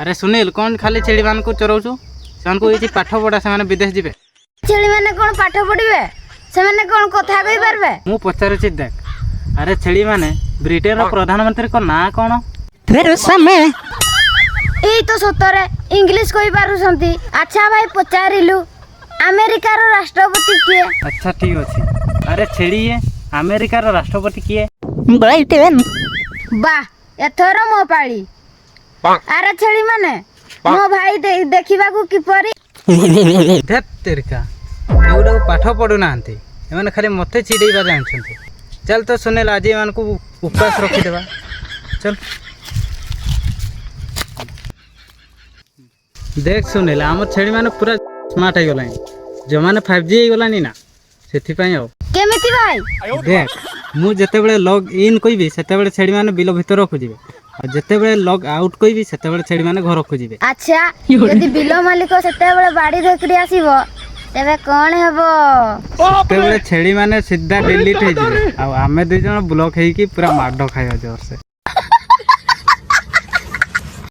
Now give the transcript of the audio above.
अरे सुनील कौन खाली छेड़ी मान को चराउछु सेमानकु एछि पाठ पढ़ा से विदेश जिबे छेड़ी माने कोन पाठ पढ़िबे से माने कोन कथा कहि परबे मु पचारुछि देख अरे छेड़ी माने ब्रिटेन रो प्रधानमंत्री को ना कोन थेरेसा मे एई तो सतरे इंग्लिश कहि पारुसंती। अच्छा भाई पचारिलु अमेरिका रो राष्ट्रपति किए? अच्छा ठीक अछि। अरे छेड़ी ये अमेरिका रो राष्ट्रपति किए? ब्राइटेन वाह एथरो मो पाळी। अरे छेड़ी माने मो भाई देखिबा को किपरि धत तेरका एउडा पाठ पढु नांती एमाने खाली मथे चिड़ेबा जानछन्ती। चल तो सुनील आज एमान को उपवास रखि देबा चल। देख सुनील आम छेड़ी माने पूरा स्मार्ट हो गलानी जो माने 5G हो गलानी ना सेथि पई हो केमिति भाई देख मु जते बेले लॉग इन कइबी सेते बेले छेड़ी माने बिलो भीतर खोजिबे और जते बेले लॉग आउट कइबी सेते बेले छेड़ी माने घर खोजिबे। अच्छा यदि बिलो मालिक सेते बेले बाड़ी धकरी आसीबो तेबे कोन हेबो? सेते बेले छेड़ी माने सीधा डिलीट हे जिवे आ आमे दुई जण ब्लॉक हेई की पूरा माडो खाइबा जोर से।